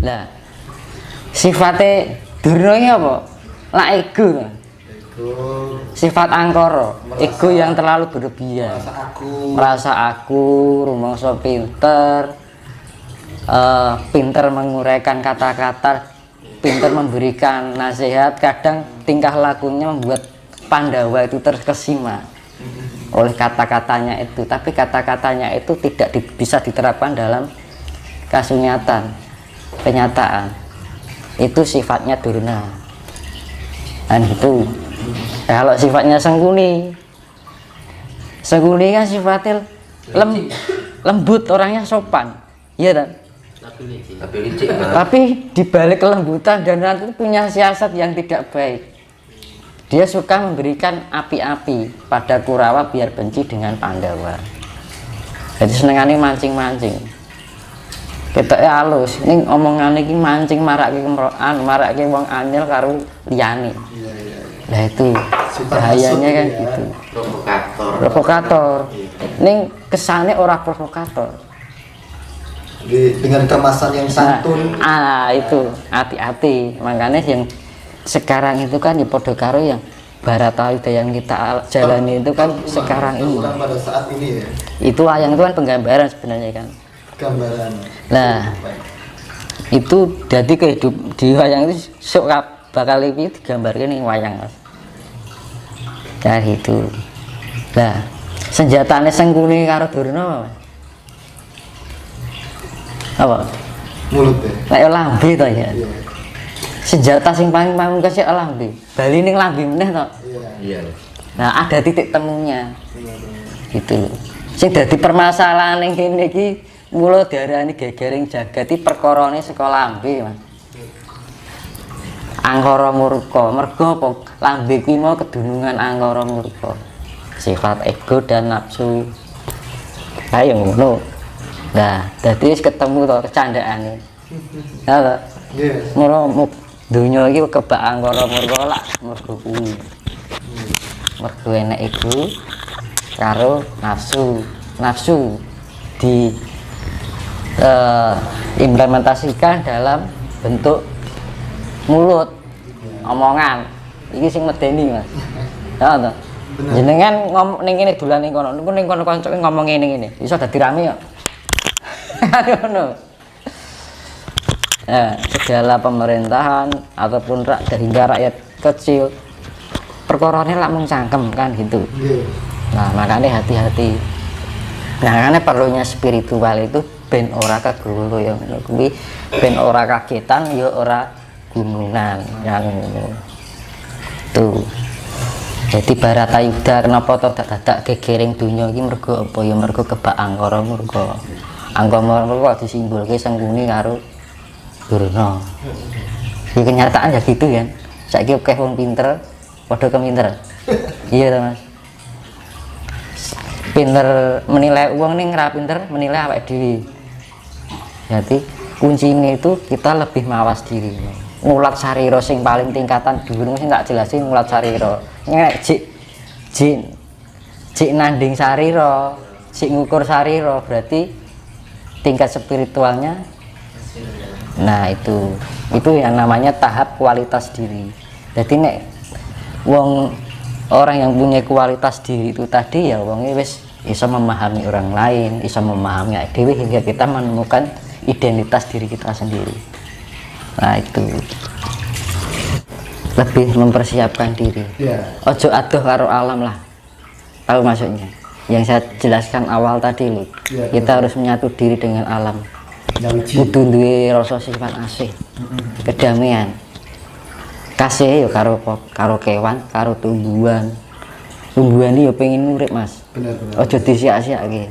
Lah sifatnya Durna ini apa? Lah ego. Sifat angkara, ego yang terlalu berlebihan. Merasa aku, rumangsa pinter, pinter menguraikan kata-kata, pinter memberikan nasihat. Kadang tingkah lakunya membuat Pandawa itu terkesima oleh kata-katanya itu, tapi kata-katanya itu tidak bisa diterapkan dalam kasunyatan, kenyataan. Itu sifatnya Durna. Dan itu kalau sifatnya Sengkuni kan sifatnya lembut, orangnya sopan, iya kan? Tapi dibalik kelembutan dan itu punya siasat yang tidak baik. Dia suka memberikan api-api pada Kurawa biar benci dengan Pandawa. Jadi senengannya mancing-mancing. Kita halus, ini omongan ini mancing marake kemrokan, marake wong anyel karo liyane. Nah itu bahayanya kan gitu. Provokator. Ning kesannya orang provokator. Dengan kemasan yang santun. Itu hati-hati. Makanya yang sekarang itu kan di podo karo yang Bharatayuda yang kita jalani itu kan sekarang ini. Pada saat ini ya. Itu wayang itu kan penggambaran sebenarnya kan. Gambaran. Nah itu jadi kehidupan di wayang itu sok bakal ini digambarkan nih wayang mas. Kayak gitu. Nah senjatanya Sengkuni karo Durna apa? Mulut ya? Kayak lambe toh ya. Senjata sing paling pamungkas ya lambe. Bali ning lambe meneh toh. Iya. Nah ada titik temunya. Gitu. Sing dadi permasalahan ning kene iki mula diarani gegering jagat iki perkarane saka lambe mas. Angkara murka, mergo apa? Lambe kuwi mau kedunungan angkara murka. Sifat ego dan nafsu. Ayo ngono. Nah, dadi wis ketemu to kecandaane. Nah, nggih. Mula donya iki kebak angkara murka lak mergo kuwi. Mergo enek ego karo nafsu. Nafsu di implementasikan dalam bentuk mulut, omongan. Iki sing medeni mas. Ya toh. Jenengan ngomong ning kene dolan ning kono, niku ning kono kancoke ngomong ngene-ngene. Iso dadi rame kok. Ngono. Segala pemerintahan ataupun hingga rakyat kecil perkorane lak mung cangkem kan gitu. Nah, makanya hati-hati. Nah, makanya perlunya spiritual itu ben ora keguru ya ngono kuwi, ben ora kagetan ya ora gunungan yang tuh. Jadi Bharatayuda kenapa toh dadak gegering dunia iki mergo apa ya mergo kebak angkara murka. Angkara murka disimbolke Sengkuni karo Durna. Iki kenyataan ya gitu kan. Saiki akeh wong pinter padha kepinter. Iya to Mas. Pinter menilai uang nih nggak pinter menilai awake dhewe. Jadi kuncinya itu kita lebih mawas diri. Ngulat sarira sing paling tingkatan dhuwur sing tak jelasin ngulat sarira. Nek jik nanding sarira, jik ngukur sarira berarti tingkat spiritualnya. Nah itu yang namanya tahap kualitas diri. Jadi nek wong orang yang punya kualitas diri itu tadi ya wongnya wis bisa memahami orang lain, bisa memahami diri hingga kita menemukan identitas diri kita sendiri. Nah itu lebih mempersiapkan diri. Ojo aduh karo alam lah, tahu maksudnya yang saya jelaskan awal tadi loh. Kita harus menyatu diri dengan alam, kudu duwe rasa sifat asih, kedamaian. Kasih ya karo kewan, karo tumbuhan. Tumbuhan ini ya pengen urip mas. Ojo disiak-siake.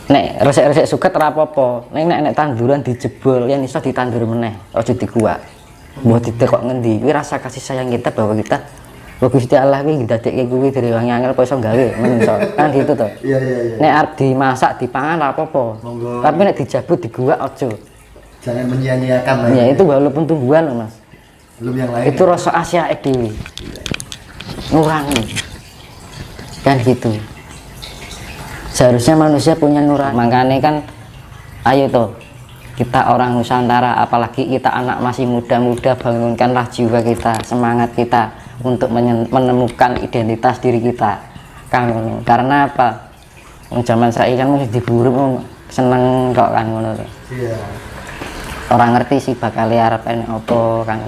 Nek resek-resek suket ora apa-apa. Nek tanduran dijebol yang iso ditandur meneh. Ojo dikuak. Mbok ditekok ngendi? Kuwi rasa kasih sayang kita bahwa kita Gusti Allah kuwi ndadekke kuwi dari wong angel apa iso gawe menungso. Kan gitu to. Iya. Nek arep dimasak dipangan ora apa-apa. Tapi nek dijabut diguak ojo. Jangan menyia-nyiakan lah. Ya itu walaupun tumbuhan loh mas. Belum yang lain. Itu rasa Asia dewi. Ngurangi. Kan gitu. Seharusnya manusia punya nurani. Makanya kan ayo toh kita orang Nusantara, apalagi kita anak masih muda-muda, bangunkanlah jiwa kita, semangat kita untuk menemukan identitas diri kita, kan. Karena apa? Zaman saya kan masih diburu, seneng kok, kan. Iya. Orang ngerti sih bakal arep enek apa, kan.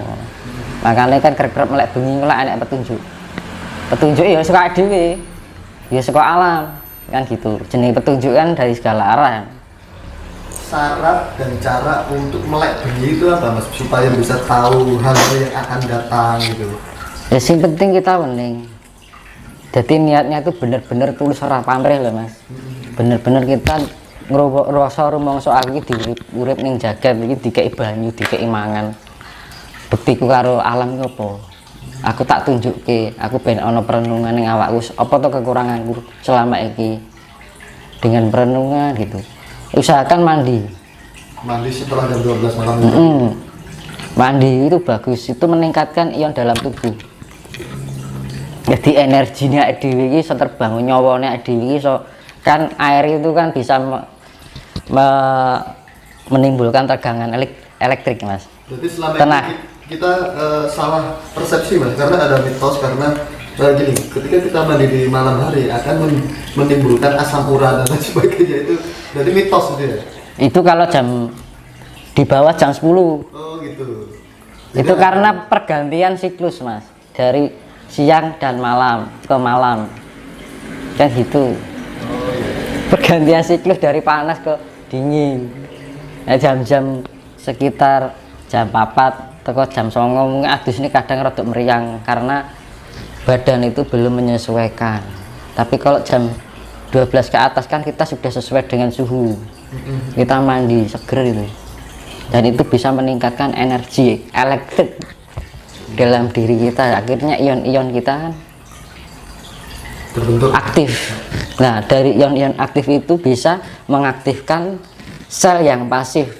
Makanya kan kerep-kerep melek bengi lah enek petunjuk ya suka dhewe, ya suka alam, kan gitu. Jenis petunjuk kan dari segala arah. Syarat dan cara untuk melek bengi itu apa, Mas, supaya bisa tahu hal-hal yang akan datang gitu? Ya sing penting kita wening. Jadi niatnya itu bener-bener tulus ora pamrih loh, Mas. Bener-bener kita ngrasa rumangsa aku iki urip ning jagat iki dikei banyu, dikei mangan. Bektiku karo alam iki apa? Aku tak tunjukke, aku ben ana perenungan ning awakku, apa to kekuranganku selama iki. Dengan perenungan gitu. Usahakan mandi setelah jam 12 malam itu. Mandi itu bagus, itu meningkatkan ion dalam tubuh. Jadi energinya dhewe iki iso terbangun, nyawane dhewe iki iso, kan air itu kan bisa menimbulkan tegangan elektrik, Mas. Jadi selama ini kita salah persepsi, Mas, karena ada mitos, karena gini, ketika kita mandi di malam hari akan menimbulkan asam urat dan lain sebagainya, itu jadi mitos gitu ya? Itu kalau di bawah jam 10. Oh gitu. Jadi itu karena pergantian siklus, Mas, dari siang dan malam ke malam, kan gitu. Pergantian siklus dari panas ke dingin. Nah, jam-jam sekitar jam 4 atau jam 9 mungkin adus ini kadang rada meriang karena badan itu belum menyesuaikan. Tapi kalau jam 12 ke atas kan kita sudah sesuai dengan suhu, kita mandi seger itu, dan itu bisa meningkatkan energi elektrik dalam diri kita. Akhirnya ion-ion kita kan terbentuk aktif. Nah, dari ion-ion aktif itu bisa mengaktifkan sel yang pasif.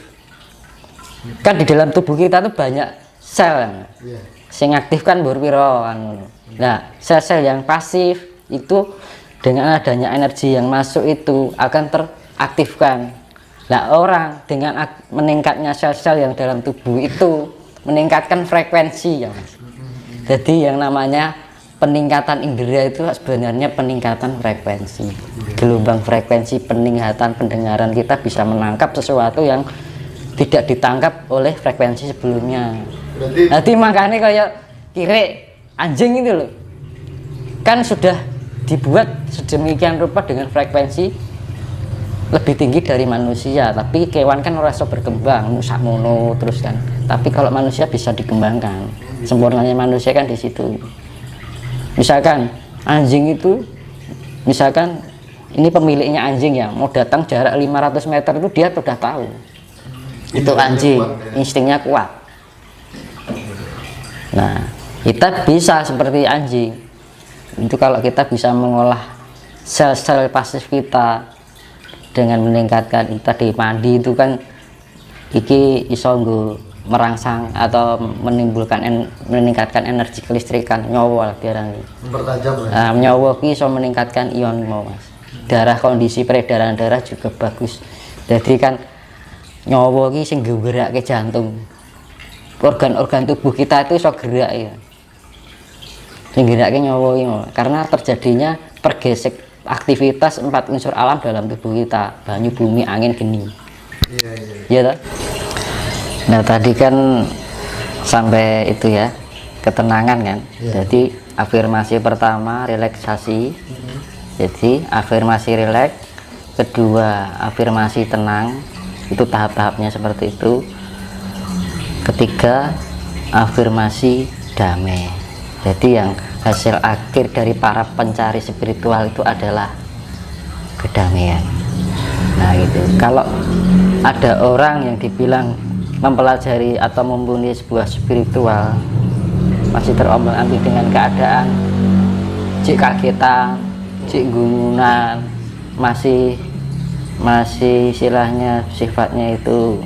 Kan di dalam tubuh kita tuh banyak sel yang aktif kan berpiro kan. Nah, sel-sel yang pasif itu dengan adanya energi yang masuk itu akan teraktifkan. Nah, orang dengan meningkatnya sel-sel yang dalam tubuh itu meningkatkan frekuensi ya, Mas. Jadi yang namanya peningkatan indera itu sebenarnya peningkatan frekuensi. Gelombang frekuensi peningkatan pendengaran kita bisa menangkap sesuatu yang tidak ditangkap oleh frekuensi sebelumnya. Nanti makanya kayak kire anjing itu loh, kan sudah dibuat sedemikian rupa dengan frekuensi lebih tinggi dari manusia, tapi kewan kan merasa berkembang musak mono terus kan. Tapi kalau manusia bisa dikembangkan, sempurnanya manusia kan di situ. Misalkan anjing itu, misalkan ini pemiliknya anjing ya mau datang jarak 500 meter itu dia sudah tahu itu anjing, instingnya kuat. Nah, kita bisa seperti anjing itu kalau kita bisa mengolah sel-sel pasif kita dengan meningkatkan tadi mandi itu kan iki iso merangsang atau meningkatkan energi kelistrikan nyawa lah diarani. Mempertajam. Nah, nyawa ki iso meningkatkan ion mau, Mas. Darah, kondisi peredaran darah juga bagus. Jadi kan nyawa ki sing nggerakake jantung. Organ-organ tubuh kita itu iso gerak ya. Sing nggerakake nyawa iki karena terjadinya pergesek aktivitas 4 unsur alam dalam tubuh kita, banyu, bumi, angin, geni. Iya. Nah, tadi kan sampai itu ya, ketenangan kan. Jadi afirmasi pertama relaksasi. Jadi afirmasi rileks, kedua afirmasi tenang. Itu tahap-tahapnya seperti itu. Ketiga afirmasi damai. Jadi yang hasil akhir dari para pencari spiritual itu adalah kedamaian. Nah gitu. Kalau ada orang yang dibilang mempelajari atau mumpuni sebuah spiritual masih terombang-ambing dengan keadaan, cik kagetan, cik gungunan, masih istilahnya sifatnya itu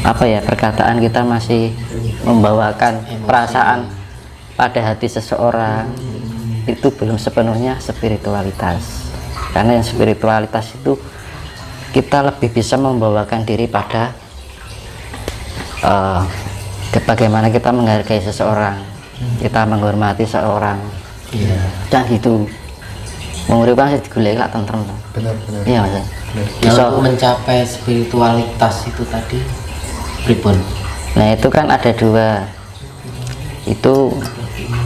apa ya, perkataan kita masih membawakan perasaan pada hati seseorang, itu belum sepenuhnya spiritualitas. Karena yang spiritualitas itu kita lebih bisa membawakan diri pada bagaimana kita menghargai seseorang, kita menghormati seorang, dan gitu. Menguripkan sih digulai lah tentrem. Benar-benar. Iya mas. Bisa mencapai spiritualitas itu tadi, pripun? Nah itu kan ada dua. Itu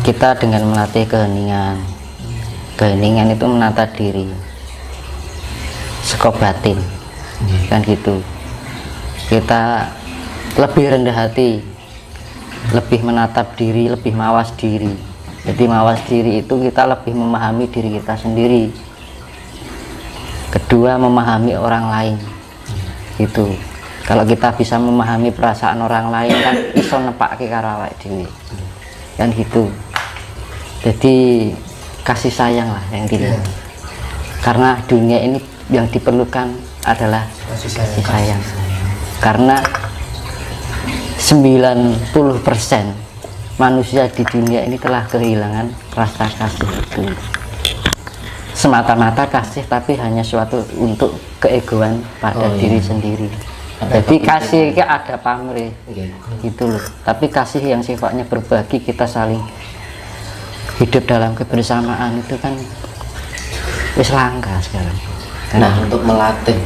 kita dengan melatih keheningan. Keheningan itu menata diri, sekop batin, kan gitu. Kita lebih rendah hati, lebih menatap diri, lebih mawas diri. Jadi mawas diri itu kita lebih memahami diri kita sendiri. Kedua, memahami orang lain. Gitu. Kalau kita bisa memahami perasaan orang lain kan iso nepake karo awake dhewe. Kan gitu. Jadi kasih sayang lah yang intinya. Karena dunia ini yang diperlukan adalah kasih sayang. Karena 90% manusia di dunia ini telah kehilangan rasa kasih itu. Semata-mata kasih tapi hanya suatu untuk keegoan pada diri sendiri. Jadi kasih ada pamrih gitu loh. Tapi kasih yang sifatnya berbagi, kita saling hidup dalam kebersamaan itu kan wis langka sekarang. Nah, untuk melatih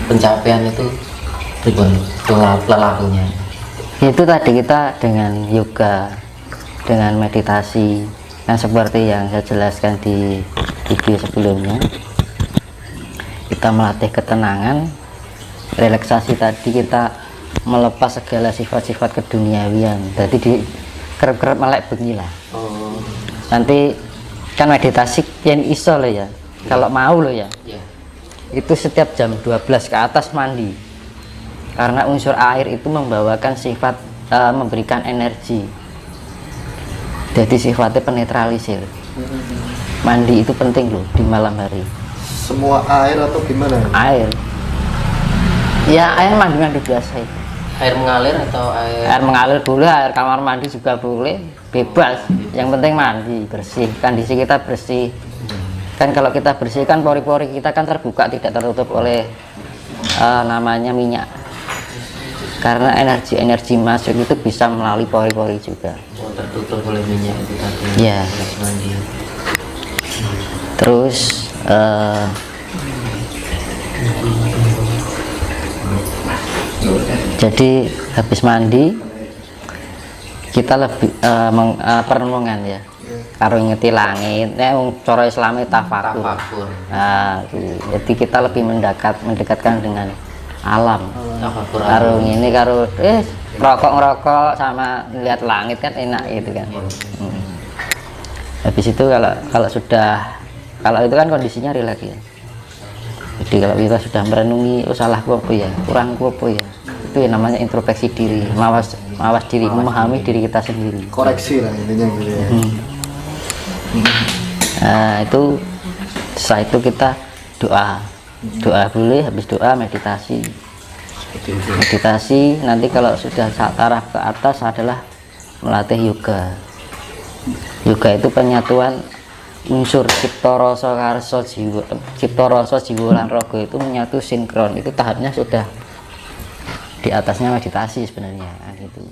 pencapaian itu lelakunya itu tadi kita dengan yoga, dengan meditasi, yang seperti yang saya jelaskan di video sebelumnya. Kita melatih ketenangan, relaksasi tadi, kita melepas segala sifat-sifat keduniawian. Jadi di kerep-kerep melek bengi lah. Nanti kan meditasi yang iso loh ya, kalau mau loh ya. Itu setiap jam 12 ke atas mandi. Karena unsur air itu membawakan sifat memberikan energi. Jadi sifatnya penetralisir. Mandi itu penting loh di malam hari. Semua air atau gimana? Air. Ya air mandi biasa itu. air mengalir atau air mengalir boleh, air kamar mandi juga boleh, bebas. Yang penting mandi bersih, kondisi kita bersih. Kan kalau kita bersih kan pori-pori kita kan terbuka, tidak tertutup oleh namanya minyak. Karena energi masuk itu bisa melalui pori-pori juga. Tertutup oleh minyak itu tadi. Ya. Mandi. Terus jadi habis mandi kita lebih perenungan ya, karo ngeti langit, cara Islami tafakur. Nah, jadi kita lebih mendekatkan dengan alam. Karo ini karo ngerokok sama lihat langit kan enak gitu kan. Habis itu kalau itu kan kondisinya rileks ya. Jadi kalau kita sudah merenungi, oh salahku apa ya, kurangku apa ya, itu yang namanya introspeksi diri, mawas diri, memahami diri kita sendiri. Koreksi lah intinya gitu ya. Nah itu setelah itu kita doa boleh, habis doa meditasi. Nanti kalau sudah taraf ke atas adalah melatih yoga. Yoga itu penyatuan unsur cipta rasa karsa jiwa lan raga itu menyatu sinkron. Itu tahapnya sudah di atasnya meditasi sebenarnya gitu.